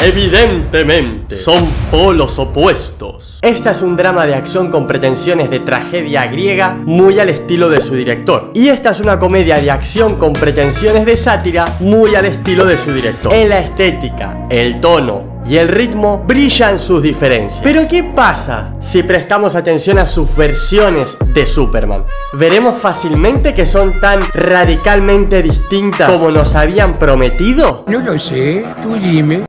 Evidentemente, son polos opuestos. Esta es un drama de acción con pretensiones de tragedia griega muy al estilo de su director. Y esta es una comedia de acción con pretensiones de sátira muy al estilo de su director. En la estética, el tono y el ritmo brillan sus diferencias. Pero ¿qué pasa si prestamos atención a sus versiones de Superman? ¿Veremos fácilmente que son tan radicalmente distintas como nos habían prometido? No lo sé, tú dime.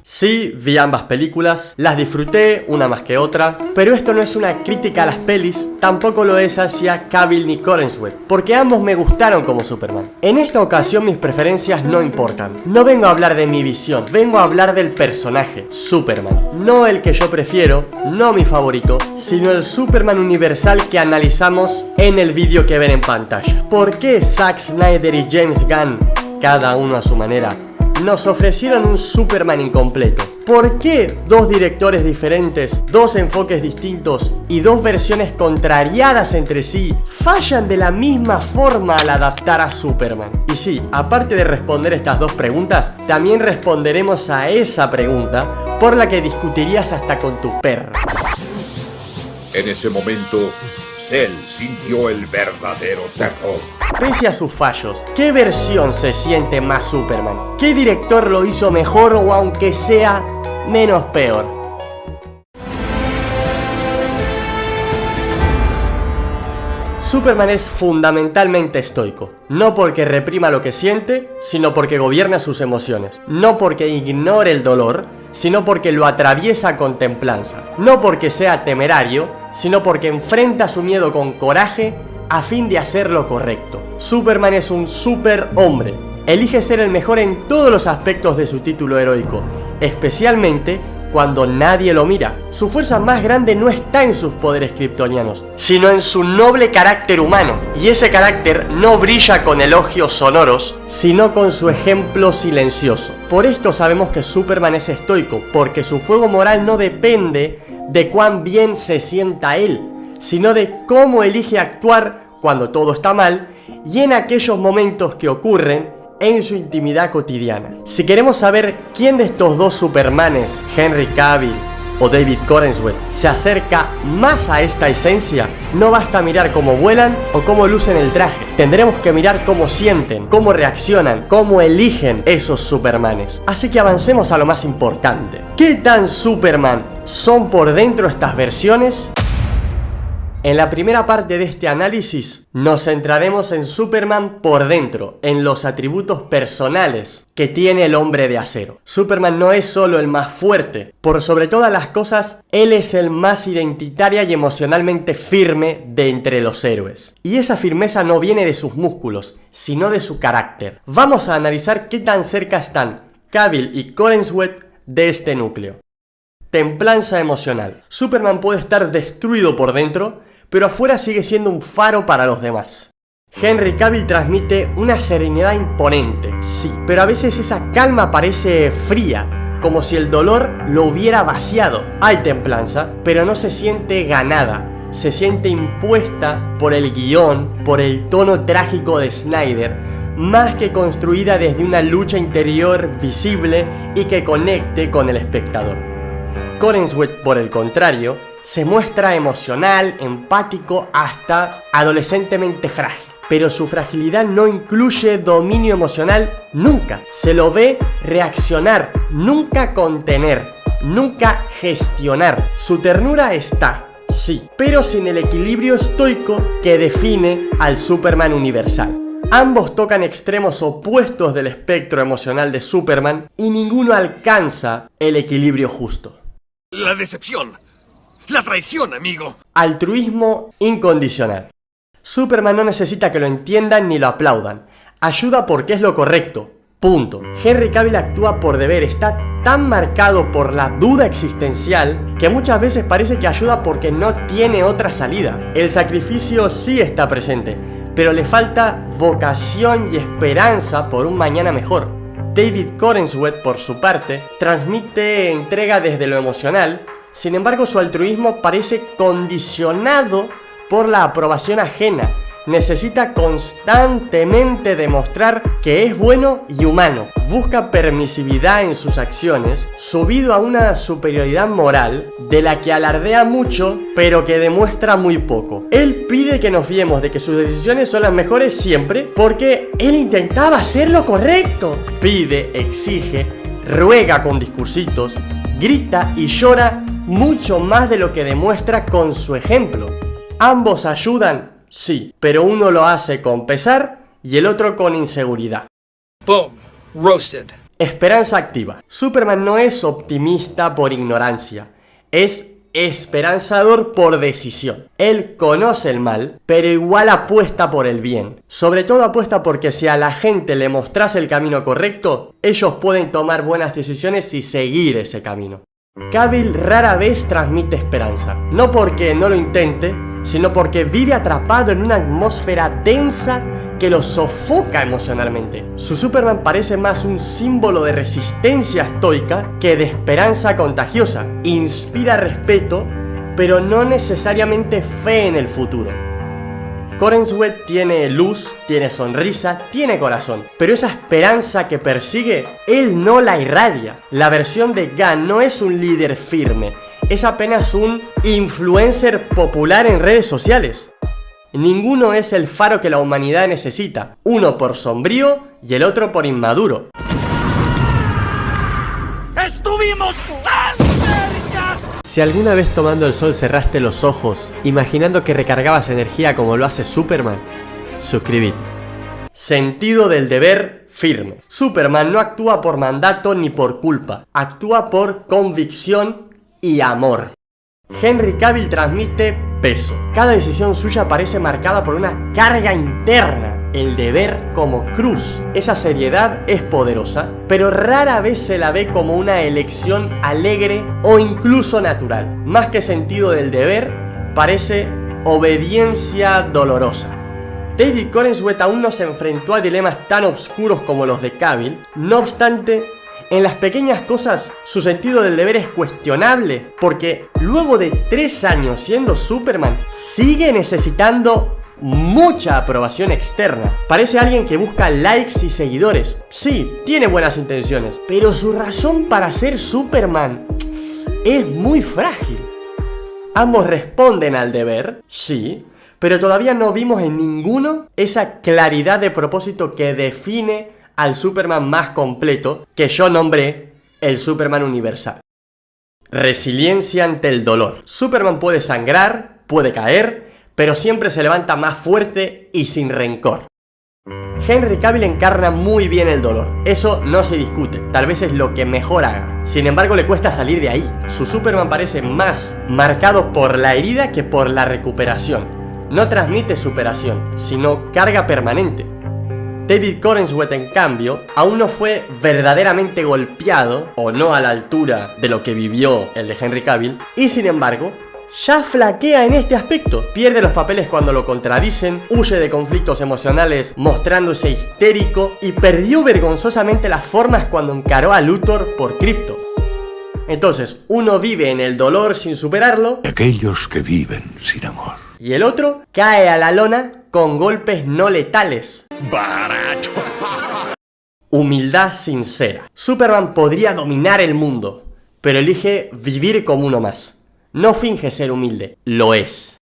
Sí, vi ambas películas, las disfruté, una más que otra, pero esto no es una crítica a las pelis, tampoco lo es hacia Cavill ni Corenswet, porque ambos me gustaron como Superman. En esta ocasión mis preferencias no importan, no vengo a hablar de mi visión, vengo a hablar del personaje, Superman. No el que yo prefiero, no mi favorito, sino el Superman universal que analizamos en el vídeo que ven en pantalla. ¿Por qué Zack Snyder y James Gunn, cada uno a su manera, nos ofrecieron un Superman incompleto? ¿Por qué dos directores diferentes, dos enfoques distintos y dos versiones contrariadas entre sí fallan de la misma forma al adaptar a Superman? Y sí, aparte de responder estas dos preguntas, también responderemos a esa pregunta por la que discutirías hasta con tu perra. En ese momento, Cell sintió el verdadero terror. Pese a sus fallos, ¿qué versión se siente más Superman? ¿Qué director lo hizo mejor o aunque sea menos peor? Superman es fundamentalmente estoico, no porque reprima lo que siente, sino porque gobierna sus emociones, no porque ignore el dolor, sino porque lo atraviesa con templanza, no porque sea temerario, sino porque enfrenta su miedo con coraje a fin de hacer lo correcto. Superman es un superhombre, elige ser el mejor en todos los aspectos de su título heroico, especialmente cuando nadie lo mira. Su fuerza más grande no está en sus poderes kryptonianos, sino en su noble carácter humano. Y ese carácter no brilla con elogios sonoros, sino con su ejemplo silencioso. Por esto sabemos que Superman es estoico, porque su fuego moral no depende de cuán bien se sienta él, sino de cómo elige actuar cuando todo está mal y en aquellos momentos que ocurren en su intimidad cotidiana. Si queremos saber quién de estos dos Supermanes, Henry Cavill o David Corenswet, se acerca más a esta esencia, no basta mirar cómo vuelan o cómo lucen el traje. Tendremos que mirar cómo sienten, cómo reaccionan, cómo eligen esos Supermanes. Así que avancemos a lo más importante. ¿Qué tan Superman son por dentro estas versiones? En la primera parte de este análisis nos centraremos en Superman por dentro, en los atributos personales que tiene el hombre de acero. Superman no es solo el más fuerte, por sobre todas las cosas, él es el más identitaria y emocionalmente firme de entre los héroes. Y esa firmeza no viene de sus músculos, sino de su carácter. Vamos a analizar qué tan cerca están Cavill y Corenswet de este núcleo. Templanza emocional. Superman puede estar destruido por dentro, pero afuera sigue siendo un faro para los demás. Henry Cavill transmite una serenidad imponente, sí, pero a veces esa calma parece fría, como si el dolor lo hubiera vaciado. Hay templanza, pero no se siente ganada, se siente impuesta por el guión, por el tono trágico de Snyder, más que construida desde una lucha interior visible y que conecte con el espectador. Corenswet, por el contrario, se muestra emocional, empático, hasta adolescentemente frágil. Pero su fragilidad no incluye dominio emocional nunca. Se lo ve reaccionar, nunca contener, nunca gestionar. Su ternura está, sí, pero sin el equilibrio estoico que define al Superman universal. Ambos tocan extremos opuestos del espectro emocional de Superman y ninguno alcanza el equilibrio justo. La decepción. La traición, amigo. Altruismo incondicional. Superman no necesita que lo entiendan ni lo aplaudan. Ayuda porque es lo correcto. Punto. Henry Cavill actúa por deber. Está tan marcado por la duda existencial que muchas veces parece que ayuda porque no tiene otra salida. El sacrificio sí está presente, pero le falta vocación y esperanza por un mañana mejor. David Corenswet, por su parte, transmite entrega desde lo emocional. Sin embargo, su altruismo parece condicionado por la aprobación ajena, necesita constantemente demostrar que es bueno y humano. Busca permisividad en sus acciones, subido a una superioridad moral de la que alardea mucho, pero que demuestra muy poco. Él pide que nos fiemos de que sus decisiones son las mejores siempre, porque él intentaba hacer lo correcto. Pide, exige, ruega con discursitos, grita y llora mucho más de lo que demuestra con su ejemplo. ¿Ambos ayudan? Sí, pero uno lo hace con pesar y el otro con inseguridad. Boom. Roasted. Esperanza activa. Superman no es optimista por ignorancia, es esperanzador por decisión. Él conoce el mal, pero igual apuesta por el bien. Sobre todo apuesta porque si a la gente le mostrase el camino correcto, ellos pueden tomar buenas decisiones y seguir ese camino. Cavill rara vez transmite esperanza, no porque no lo intente, sino porque vive atrapado en una atmósfera densa que lo sofoca emocionalmente. Su Superman parece más un símbolo de resistencia estoica que de esperanza contagiosa. Inspira respeto, pero no necesariamente fe en el futuro. Corenswet tiene luz, tiene sonrisa, tiene corazón, pero esa esperanza que persigue, él no la irradia. La versión de Gunn no es un líder firme, es apenas un influencer popular en redes sociales. Ninguno es el faro que la humanidad necesita, uno por sombrío y el otro por inmaduro. ¡Estuvimos tan cerca! Si alguna vez tomando el sol cerraste los ojos, imaginando que recargabas energía como lo hace Superman, suscríbete. Sentido del deber firme. Superman no actúa por mandato ni por culpa, actúa por convicción y amor. Henry Cavill transmite peso. Cada decisión suya parece marcada por una carga interna, el deber como cruz. Esa seriedad es poderosa, pero rara vez se la ve como una elección alegre o incluso natural. Más que sentido del deber, parece obediencia dolorosa. David Corenswet aún no se enfrentó a dilemas tan oscuros como los de Cavill. No obstante, en las pequeñas cosas, su sentido del deber es cuestionable, porque luego de 3 años siendo Superman, sigue necesitando mucha aprobación externa. Parece alguien que busca likes y seguidores. Sí, tiene buenas intenciones, pero su razón para ser Superman es muy frágil. Ambos responden al deber, sí, pero todavía no vimos en ninguno esa claridad de propósito que define al Superman más completo, que yo nombré el Superman universal. Resiliencia ante el dolor. Superman puede sangrar, puede caer, pero siempre se levanta más fuerte y sin rencor. Henry Cavill encarna muy bien el dolor, eso no se discute, tal vez es lo que mejor haga. Sin embargo, le cuesta salir de ahí. Su Superman parece más marcado por la herida que por la recuperación. No transmite superación, sino carga permanente. David Corenswet, en cambio, aún no fue verdaderamente golpeado, o no a la altura de lo que vivió el de Henry Cavill, y sin embargo, ya flaquea en este aspecto. Pierde los papeles cuando lo contradicen, huye de conflictos emocionales mostrándose histérico, y perdió vergonzosamente las formas cuando encaró a Luthor por Krypto. Entonces, uno vive en el dolor sin superarlo, Aquellos que viven sin amor. y el otro cae a la lona con golpes no letales. ¡Barato! Humildad sincera. Superman podría dominar el mundo, pero elige vivir como uno más. No finge ser humilde, lo es.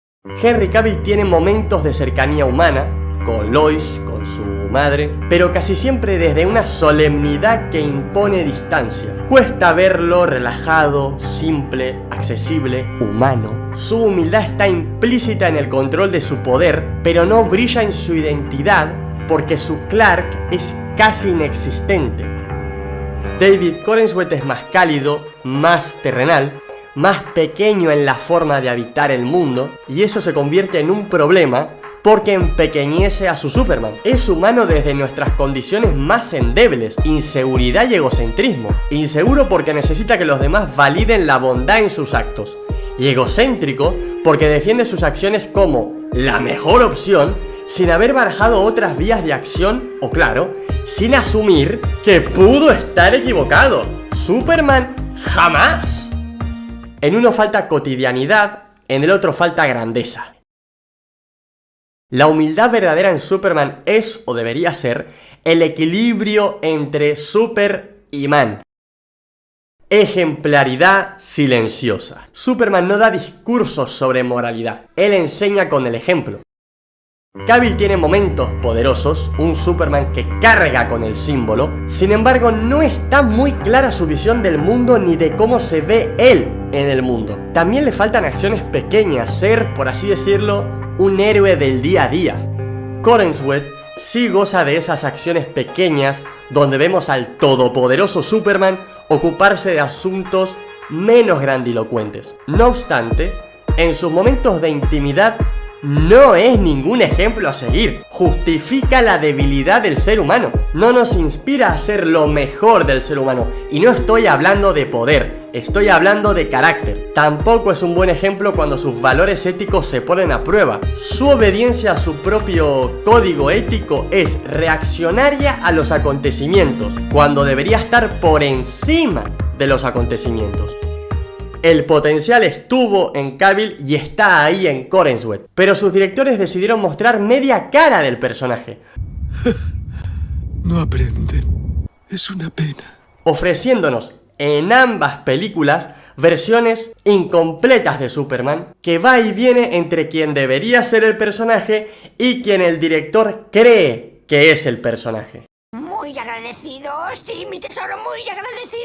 Henry Cavill tiene momentos de cercanía humana, con Lois, con su madre, pero casi siempre desde una solemnidad que impone distancia. Cuesta verlo relajado, simple, accesible, humano. Su humildad está implícita en el control de su poder, pero no brilla en su identidad porque su Clark es casi inexistente. David Corenswet es más cálido, más terrenal, más pequeño en la forma de habitar el mundo, y eso se convierte en un problema porque empequeñece a su Superman. Es humano desde nuestras condiciones más endebles, inseguridad y egocentrismo. Inseguro porque necesita que los demás validen la bondad en sus actos, y egocéntrico porque defiende sus acciones como la mejor opción sin haber barajado otras vías de acción o, claro, sin asumir que pudo estar equivocado. Superman jamás. En uno falta cotidianidad, en el otro falta grandeza. La humildad verdadera en Superman es, o debería ser, el equilibrio entre super y man. Ejemplaridad silenciosa. Superman no da discursos sobre moralidad, él enseña con el ejemplo. Cavill tiene momentos poderosos, un Superman que carga con el símbolo, sin embargo no está muy clara su visión del mundo ni de cómo se ve él en el mundo. También le faltan acciones pequeñas, ser, por así decirlo, un héroe del día a día. Corenswet sí goza de esas acciones pequeñas donde vemos al todopoderoso Superman ocuparse de asuntos menos grandilocuentes. No obstante, en sus momentos de intimidad no es ningún ejemplo a seguir. Justifica la debilidad del ser humano. No nos inspira a ser lo mejor del ser humano. Y no estoy hablando de poder, estoy hablando de carácter. Tampoco es un buen ejemplo cuando sus valores éticos se ponen a prueba. Su obediencia a su propio código ético es reaccionaria a los acontecimientos, cuando debería estar por encima de los acontecimientos. El potencial estuvo en Cavill y está ahí en Corenswet, pero sus directores decidieron mostrar media cara del personaje. No aprenden. Es una pena. Ofreciéndonos en ambas películas versiones incompletas de Superman, que va y viene entre quien debería ser el personaje y quien el director cree que es el personaje. Muy agradecido, sí, mi tesoro, muy agradecido.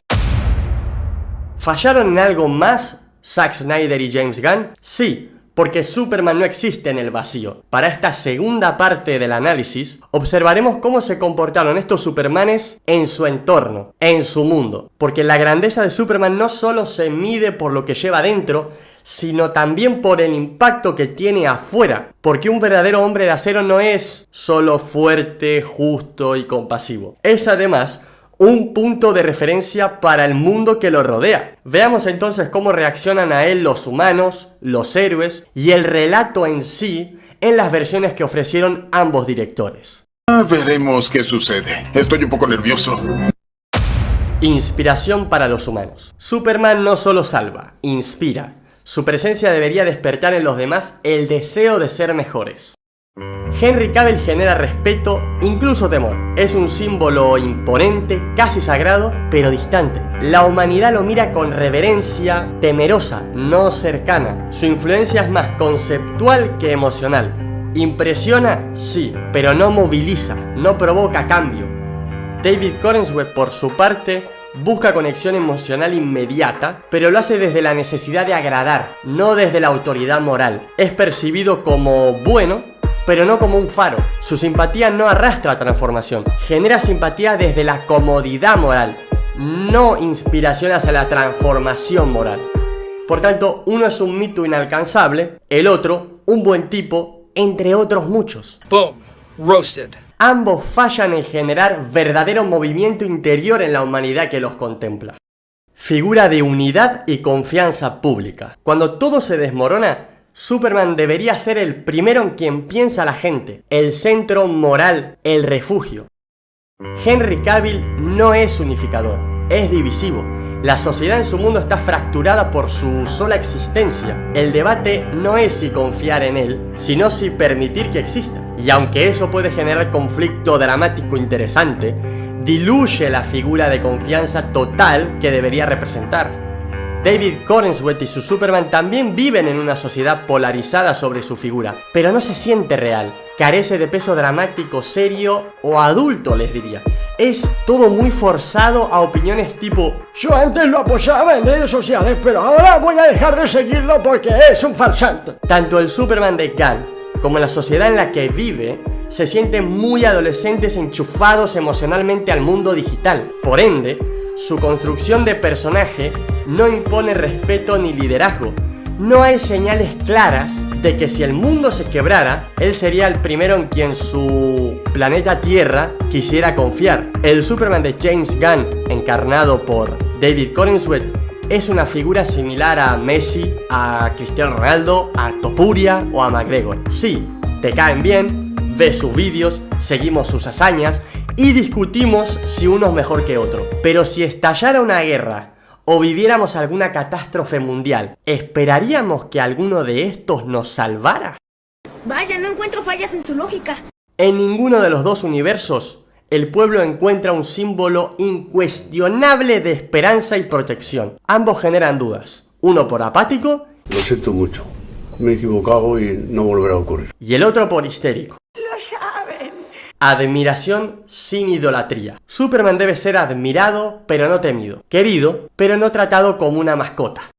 ¿Fallaron en algo más Zack Snyder y James Gunn? Sí, porque Superman no existe en el vacío. Para esta segunda parte del análisis, observaremos cómo se comportaron estos Supermanes en su entorno, en su mundo. Porque la grandeza de Superman no solo se mide por lo que lleva dentro, sino también por el impacto que tiene afuera. Porque un verdadero hombre de acero no es solo fuerte, justo y compasivo. Es además un punto de referencia para el mundo que lo rodea. Veamos entonces cómo reaccionan a él los humanos, los héroes y el relato en sí en las versiones que ofrecieron ambos directores. Veremos qué sucede. Estoy un poco nervioso. Inspiración para los humanos. Superman no solo salva, inspira. Su presencia debería despertar en los demás el deseo de ser mejores. Henry Cavill genera respeto, incluso temor. Es un símbolo imponente, casi sagrado, pero distante. La humanidad lo mira con reverencia, temerosa, no cercana. Su influencia es más conceptual que emocional. Impresiona, sí, pero no moviliza, no provoca cambio. David Corenswet, por su parte, busca conexión emocional inmediata, pero lo hace desde la necesidad de agradar, no desde la autoridad moral. Es percibido como bueno, pero no como un faro. Su simpatía no arrastra transformación, genera simpatía desde la comodidad moral, no inspiración hacia la transformación moral. Por tanto, uno es un mito inalcanzable, el otro, un buen tipo, entre otros muchos. Boom. Roasted. Ambos fallan en generar verdadero movimiento interior en la humanidad que los contempla. Figura de unidad y confianza pública. Cuando todo se desmorona, Superman debería ser el primero en quien piensa la gente, el centro moral, el refugio. Henry Cavill no es unificador, es divisivo. La sociedad en su mundo está fracturada por su sola existencia. El debate no es si confiar en él, sino si permitir que exista. Y aunque eso puede generar conflicto dramático interesante, diluye la figura de confianza total que debería representar. David Corenswet y su Superman también viven en una sociedad polarizada sobre su figura, pero no se siente real, carece de peso dramático, serio o adulto, les diría. Es todo muy forzado a opiniones tipo: yo antes lo apoyaba en redes sociales, pero ahora voy a dejar de seguirlo porque es un farsante. Tanto el Superman de Gunn como la sociedad en la que vive se sienten muy adolescentes enchufados emocionalmente al mundo digital. Por ende, su construcción de personaje no impone respeto ni liderazgo. No hay señales claras de que si el mundo se quebrara, él sería el primero en quien su planeta Tierra quisiera confiar. El Superman de James Gunn, encarnado por David Corenswet, es una figura similar a Messi, a Cristiano Ronaldo, a Topuria o a McGregor. Sí, te caen bien, ves sus vídeos, seguimos sus hazañas y discutimos si uno es mejor que otro. Pero si estallara una guerra o viviéramos alguna catástrofe mundial, ¿esperaríamos que alguno de estos nos salvara? Vaya, no encuentro fallas en su lógica. En ninguno de los dos universos, el pueblo encuentra un símbolo incuestionable de esperanza y protección. Ambos generan dudas, uno por apático, lo siento mucho, me he equivocado y no volverá a ocurrir, y el otro por histérico. Lo saben. Admiración sin idolatría. Superman debe ser admirado pero no temido, querido pero no tratado como una mascota.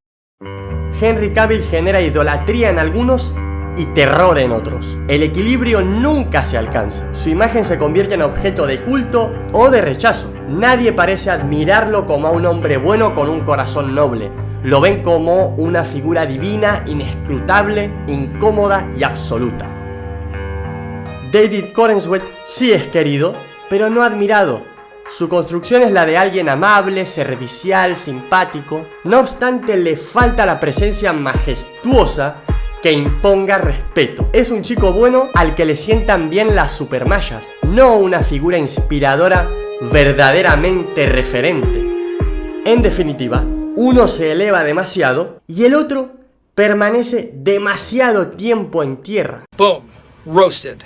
Henry Cavill genera idolatría en algunos y terror en otros. El equilibrio nunca se alcanza. Su imagen se convierte en objeto de culto o de rechazo. Nadie parece admirarlo como a un hombre bueno con un corazón noble. Lo ven como una figura divina, inescrutable, incómoda y absoluta. David Corenswet sí es querido, pero no admirado. Su construcción es la de alguien amable, servicial, simpático. No obstante, le falta la presencia majestuosa que imponga respeto. Es un chico bueno al que le sientan bien las supermayas, no una figura inspiradora verdaderamente referente. En definitiva, uno se eleva demasiado y el otro permanece demasiado tiempo en tierra. Boom. Roasted.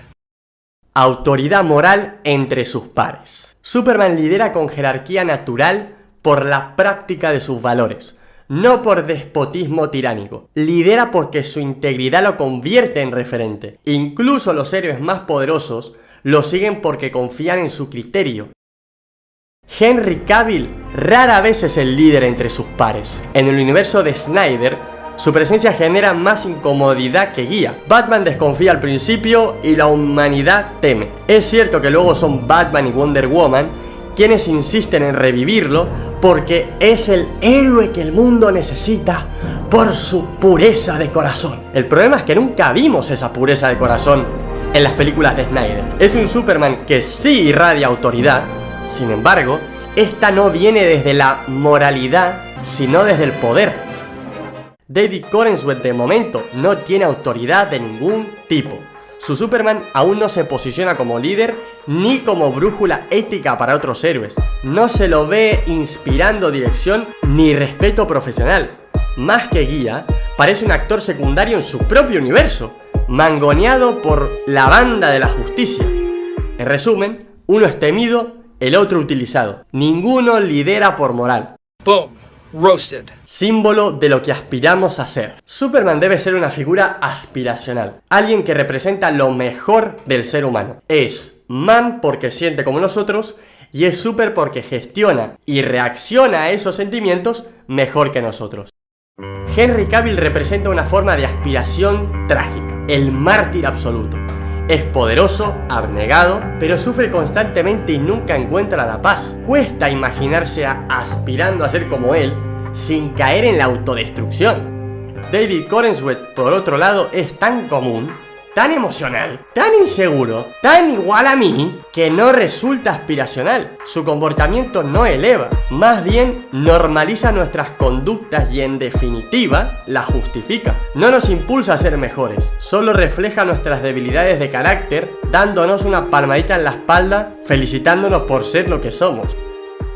Autoridad moral entre sus pares. Superman lidera con jerarquía natural por la práctica de sus valores, no por despotismo tiránico. Lidera porque su integridad lo convierte en referente. Incluso los héroes más poderosos lo siguen porque confían en su criterio. Henry Cavill rara vez es el líder entre sus pares. En el universo de Snyder, su presencia genera más incomodidad que guía. Batman desconfía al principio y la humanidad teme. Es cierto que luego son Batman y Wonder Woman quienes insisten en revivirlo porque es el héroe que el mundo necesita por su pureza de corazón. El problema es que nunca vimos esa pureza de corazón en las películas de Snyder. Es un Superman que sí irradia autoridad, sin embargo, esta no viene desde la moralidad, sino desde el poder. David Corenswet de momento no tiene autoridad de ningún tipo. Su Superman aún no se posiciona como líder ni como brújula ética para otros héroes. No se lo ve inspirando dirección ni respeto profesional. Más que guía, parece un actor secundario en su propio universo, mangoneado por la banda de la justicia. En resumen, uno es temido, el otro utilizado. Ninguno lidera por moral. Boom. Roasted. Símbolo de lo que aspiramos a ser. Superman debe ser una figura aspiracional, alguien que representa lo mejor del ser humano. Es man porque siente como nosotros y es super porque gestiona y reacciona a esos sentimientos mejor que nosotros. Henry Cavill representa una forma de aspiración trágica, el mártir absoluto. Es poderoso, abnegado, pero sufre constantemente y nunca encuentra la paz. Cuesta imaginarse aspirando a ser como él sin caer en la autodestrucción. David Corenswet, por otro lado, es tan común, tan emocional, tan inseguro, tan igual a mí, que no resulta aspiracional. Su comportamiento no eleva, más bien normaliza nuestras conductas y en definitiva las justifica. No nos impulsa a ser mejores, solo refleja nuestras debilidades de carácter, dándonos una palmadita en la espalda, felicitándonos por ser lo que somos.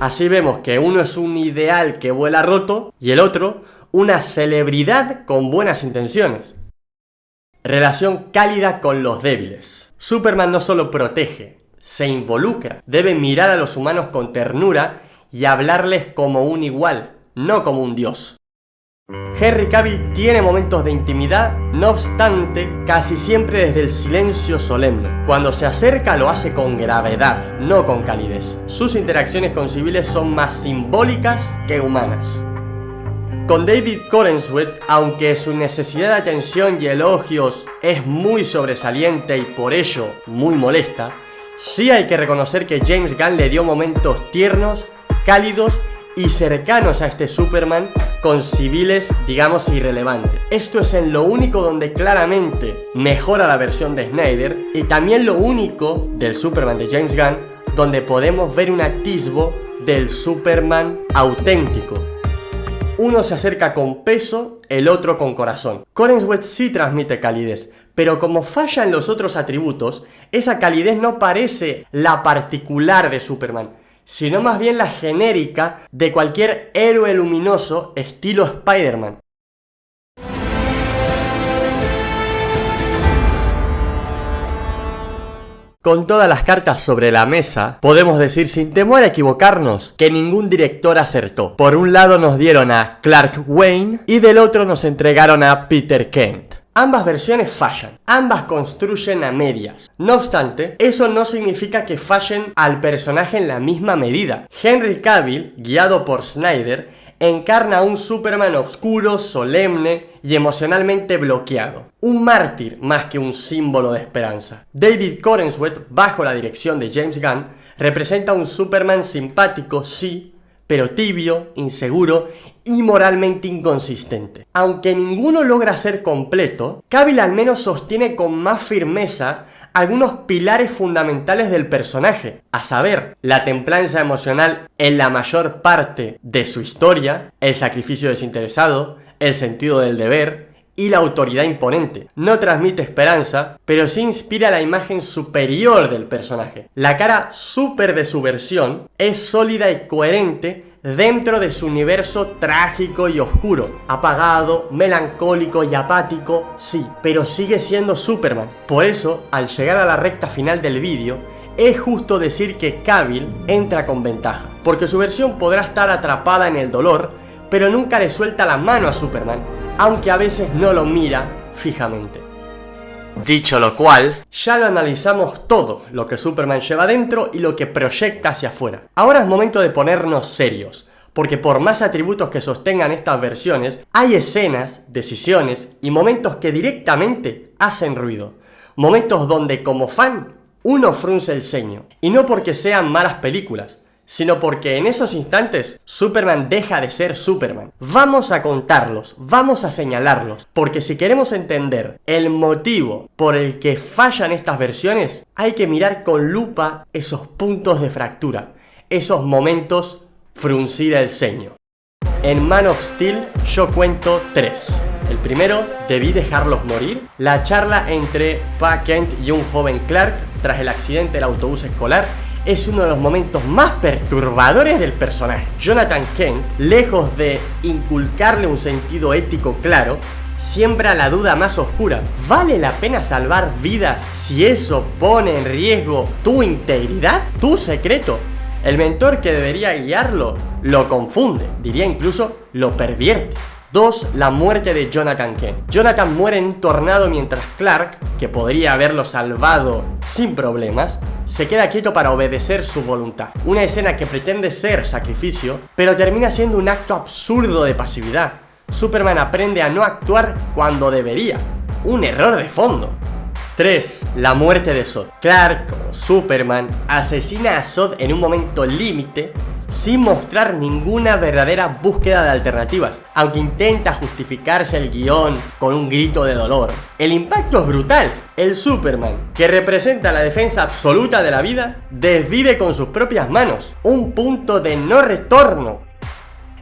Así vemos que uno es un ideal que vuela roto y el otro una celebridad con buenas intenciones. Relación cálida con los débiles. Superman no solo protege, se involucra. Debe mirar a los humanos con ternura y hablarles como un igual, no como un dios. Henry Cavill tiene momentos de intimidad, no obstante, casi siempre desde el silencio solemne. Cuando se acerca lo hace con gravedad, no con calidez. Sus interacciones con civiles son más simbólicas que humanas. Con David Corenswet, aunque su necesidad de atención y elogios es muy sobresaliente y por ello muy molesta, sí hay que reconocer que James Gunn le dio momentos tiernos, cálidos y cercanos a este Superman con civiles, digamos, irrelevantes. Esto es en lo único donde claramente mejora la versión de Snyder y también lo único del Superman de James Gunn donde podemos ver un atisbo del Superman auténtico. Uno se acerca con peso, el otro con corazón. Corenswet sí transmite calidez, pero como fallan los otros atributos, esa calidez no parece la particular de Superman, sino más bien la genérica de cualquier héroe luminoso estilo Spider-Man. con todas las cartas sobre la mesa, podemos decir sin temor a equivocarnos que ningún director acertó. Por un lado nos dieron a Clark Wayne y del otro nos entregaron a Peter Kent. Ambas versiones fallan, ambas construyen a medias. No obstante, eso no significa que fallen al personaje en la misma medida. Henry Cavill, guiado por Snyder, encarna a un Superman oscuro, solemne y emocionalmente bloqueado. Un mártir más que un símbolo de esperanza. David Corenswet, bajo la dirección de James Gunn, representa a un Superman simpático, sí, pero tibio, inseguro y moralmente inconsistente. Aunque ninguno logra ser completo, Cavill al menos sostiene con más firmeza algunos pilares fundamentales del personaje, a saber, la templanza emocional en la mayor parte de su historia, el sacrificio desinteresado, el sentido del deber y la autoridad imponente. No transmite esperanza, pero sí inspira la imagen superior del personaje. La cara súper de su versión es sólida y coherente dentro de su universo trágico y oscuro, apagado, melancólico y apático, sí, pero sigue siendo Superman. Por eso, al llegar a la recta final del vídeo, es justo decir que Cavill entra con ventaja, porque su versión podrá estar atrapada en el dolor, pero nunca le suelta la mano a Superman, aunque a veces no lo mira fijamente. Dicho lo cual, ya lo analizamos todo, lo que Superman lleva dentro y lo que proyecta hacia afuera. Ahora es momento de ponernos serios, porque por más atributos que sostengan estas versiones, hay escenas, decisiones y momentos que directamente hacen ruido. Momentos donde como fan, uno frunce el ceño. Y no porque sean malas películas, sino porque en esos instantes Superman deja de ser Superman. Vamos a contarlos, vamos a señalarlos, porque si queremos entender el motivo por el que fallan estas versiones, hay que mirar con lupa esos puntos de fractura, esos momentos fruncir el ceño. En Man of Steel yo cuento 3. El primero, debí dejarlos morir. La charla entre Pa Kent y un joven Clark tras el accidente del autobús escolar es uno de los momentos más perturbadores del personaje. Jonathan Kent, lejos de inculcarle un sentido ético claro, siembra la duda más oscura. ¿Vale la pena salvar vidas si eso pone en riesgo tu integridad? ¿Tu secreto? El mentor que debería guiarlo lo confunde, diría incluso lo pervierte. 2. La muerte de Jonathan Kent. Jonathan muere en un tornado mientras Clark, que podría haberlo salvado sin problemas, se queda quieto para obedecer su voluntad. Una escena que pretende ser sacrificio, pero termina siendo un acto absurdo de pasividad. Superman aprende a no actuar cuando debería. Un error de fondo. 3. La muerte de Zod. Clark, como Superman, asesina a Zod en un momento límite sin mostrar ninguna verdadera búsqueda de alternativas. Aunque intenta justificarse el guión con un grito de dolor, el impacto es brutal. El Superman, que representa la defensa absoluta de la vida, desvive con sus propias manos. Un punto de no retorno.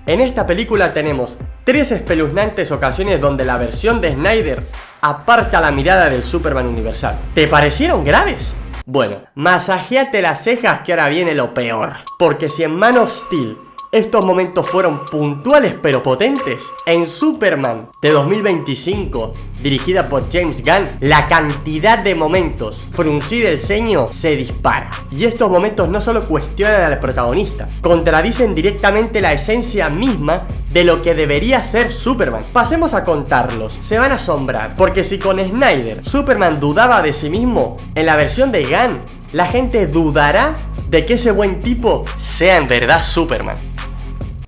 En esta película tenemos 3 espeluznantes ocasiones donde la versión de Snyder aparta la mirada del Superman universal. ¿Te parecieron graves? Bueno, masajéate las cejas que ahora viene lo peor. Porque si en Man of Steel estos momentos fueron puntuales pero potentes, en Superman de 2025, dirigida por James Gunn, la cantidad de momentos fruncir el ceño se dispara. Y estos momentos no solo cuestionan al protagonista, contradicen directamente la esencia misma de lo que debería ser Superman. Pasemos a contarlos, se van a asombrar, porque si con Snyder Superman dudaba de sí mismo, en la versión de Gunn, la gente dudará de que ese buen tipo sea en verdad Superman.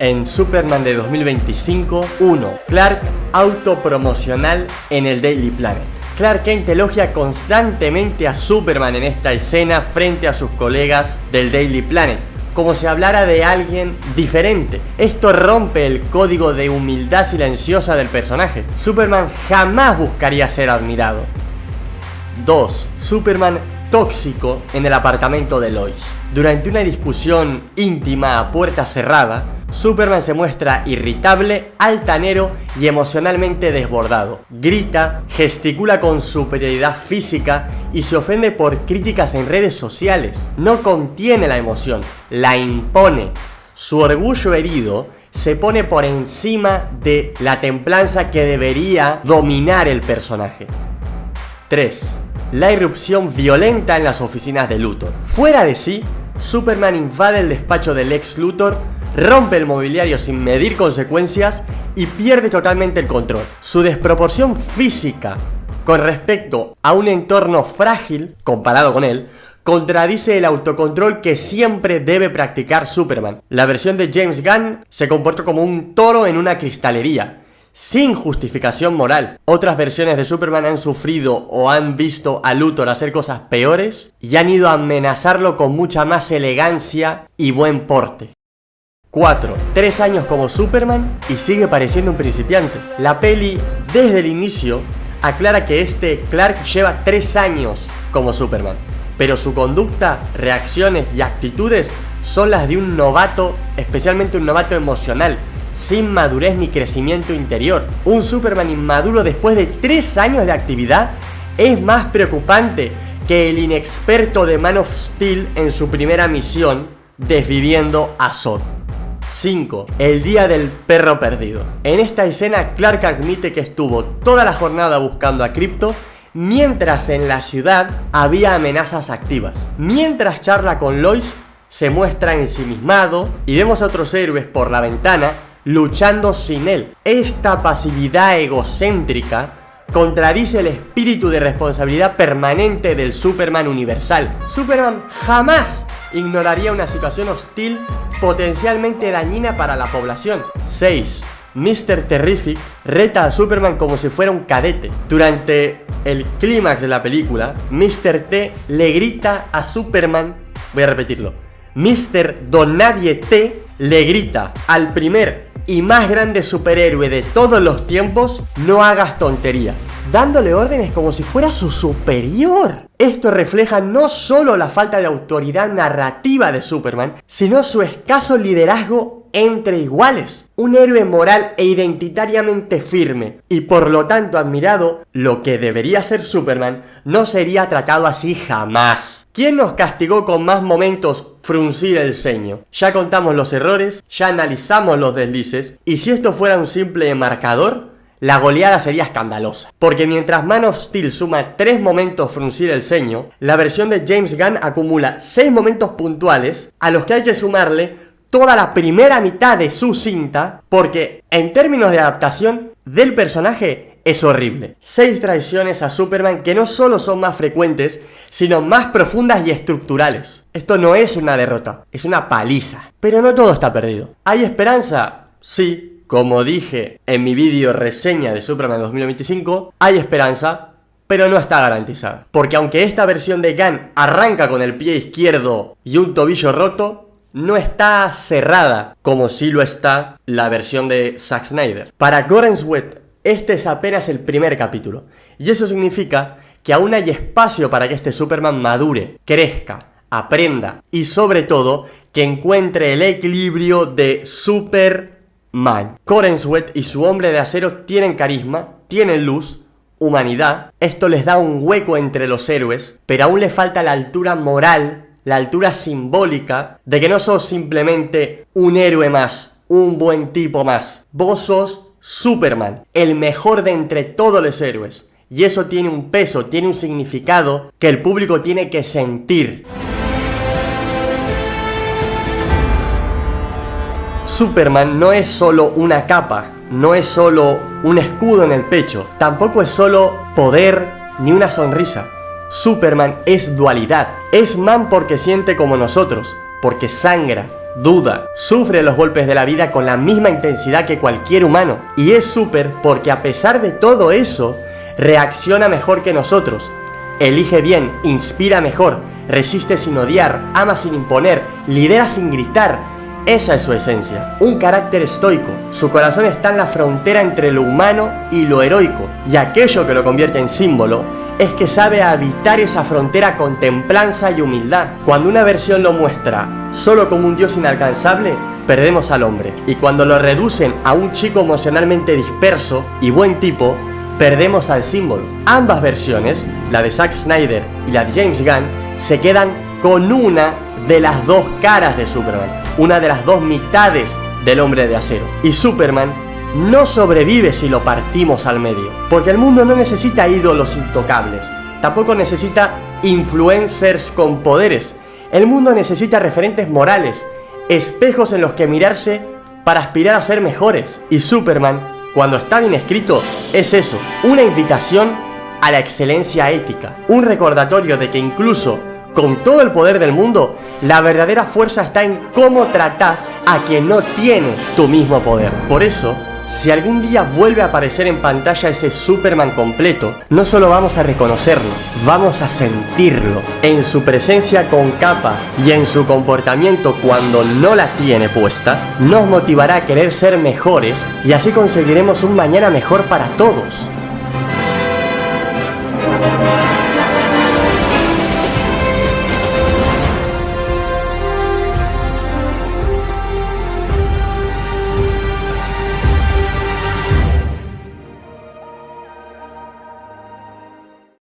En Superman de 2025, 1. Clark autopromocional en el Daily Planet. Clark Kent elogia constantemente a Superman en esta escena frente a sus colegas del Daily Planet, como si hablara de alguien diferente. Esto rompe el código de humildad silenciosa del personaje. Superman jamás buscaría ser admirado. 2. Superman tóxico en el apartamento de Lois. Durante una discusión íntima a puerta cerrada, Superman se muestra irritable, altanero y emocionalmente desbordado. Grita, gesticula con superioridad física y se ofende por críticas en redes sociales. No contiene la emoción, la impone. Su orgullo herido se pone por encima de la templanza que debería dominar el personaje. 3. la irrupción violenta en las oficinas de Luthor. Fuera de sí, Superman invade el despacho del ex Luthor, rompe el mobiliario sin medir consecuencias y pierde totalmente el control. Su desproporción física con respecto a un entorno frágil, comparado con él, contradice el autocontrol que siempre debe practicar Superman. La versión de James Gunn se comportó como un toro en una cristalería, sin justificación moral. Otras versiones de Superman han sufrido o han visto a Luthor hacer cosas peores y han ido a amenazarlo con mucha más elegancia y buen porte. 4. 3 años como Superman y sigue pareciendo un principiante. La peli, desde el inicio, aclara que este Clark lleva 3 años como Superman, pero su conducta, reacciones y actitudes son las de un novato, especialmente un novato emocional, sin madurez ni crecimiento interior. Un Superman inmaduro después de 3 años de actividad es más preocupante que el inexperto de Man of Steel en su primera misión, desviviendo a Zod. 5. El día del perro perdido. En esta escena Clark admite que estuvo toda la jornada buscando a Krypto, mientras en la ciudad había amenazas activas. Mientras charla con Lois, se muestra ensimismado y vemos a otros héroes por la ventana luchando sin él. Esta pasividad egocéntrica contradice el espíritu de responsabilidad permanente del Superman universal. Superman jamás ignoraría una situación hostil potencialmente dañina para la población. 6. Mr. Terrific reta a Superman como si fuera un cadete. Durante el clímax de la película, Mr. T le grita a Superman, voy a repetirlo, Mr. Donadie T le grita al primer y más grande superhéroe de todos los tiempos: no hagas tonterías, dándole órdenes como si fuera su superior. Esto refleja no solo la falta de autoridad narrativa de Superman, sino su escaso liderazgo entre iguales. Un héroe moral e identitariamente firme y por lo tanto admirado, lo que debería ser Superman, no sería tratado así jamás. ¿Quién nos castigó con más momentos fruncir el ceño? Ya contamos los errores, ya analizamos los deslices, y si esto fuera un simple marcador, la goleada sería escandalosa. Porque mientras Man of Steel suma 3 momentos fruncir el ceño, la versión de James Gunn acumula 6 momentos puntuales a los que hay que sumarle toda la primera mitad de su cinta, porque en términos de adaptación del personaje es horrible. 6 traiciones a Superman que no solo son más frecuentes, sino más profundas y estructurales. Esto no es una derrota, es una paliza. Pero no todo está perdido. ¿Hay esperanza? Sí. Como dije en mi vídeo reseña de Superman 2025, hay esperanza, pero no está garantizada. Porque aunque esta versión de Gunn arranca con el pie izquierdo y un tobillo roto, no está cerrada como sí lo está la versión de Zack Snyder. Para Corenswet, este es apenas el primer capítulo, y eso significa que aún hay espacio para que este Superman madure, crezca, aprenda y sobre todo que encuentre el equilibrio de Superman. Corenswet y su hombre de acero tienen carisma, tienen luz, humanidad. Esto les da un hueco entre los héroes, pero aún le falta la altura moral, la altura simbólica de que no sos simplemente un héroe más, un buen tipo más. Vos sos Superman, el mejor de entre todos los héroes, y eso tiene un peso, tiene un significado que el público tiene que sentir. Superman no es solo una capa, no es solo un escudo en el pecho, tampoco es solo poder ni una sonrisa. Superman es dualidad, es man porque siente como nosotros, porque sangra, duda, sufre los golpes de la vida con la misma intensidad que cualquier humano, y es super porque a pesar de todo eso, reacciona mejor que nosotros, elige bien, inspira mejor, resiste sin odiar, ama sin imponer, lidera sin gritar. Esa es su esencia, un carácter estoico. Su corazón está en la frontera entre lo humano y lo heroico, y aquello que lo convierte en símbolo es que sabe habitar esa frontera con templanza y humildad. Cuando una versión lo muestra solo como un dios inalcanzable, perdemos al hombre, y cuando lo reducen a un chico emocionalmente disperso y buen tipo, perdemos al símbolo. Ambas versiones, la de Zack Snyder y la de James Gunn, se quedan con una de las dos caras de Superman, una de las dos mitades del hombre de acero. Y Superman no sobrevive si lo partimos al medio, porque el mundo no necesita ídolos intocables, tampoco necesita influencers con poderes. El mundo necesita referentes morales, espejos en los que mirarse para aspirar a ser mejores. Y Superman, cuando está bien escrito, es eso, una invitación a la excelencia ética, un recordatorio de que incluso con todo el poder del mundo, la verdadera fuerza está en cómo tratás a quien no tiene tu mismo poder. Por eso, si algún día vuelve a aparecer en pantalla ese Superman completo, no solo vamos a reconocerlo, vamos a sentirlo en su presencia con capa y en su comportamiento cuando no la tiene puesta. Nos motivará a querer ser mejores y así conseguiremos un mañana mejor para todos.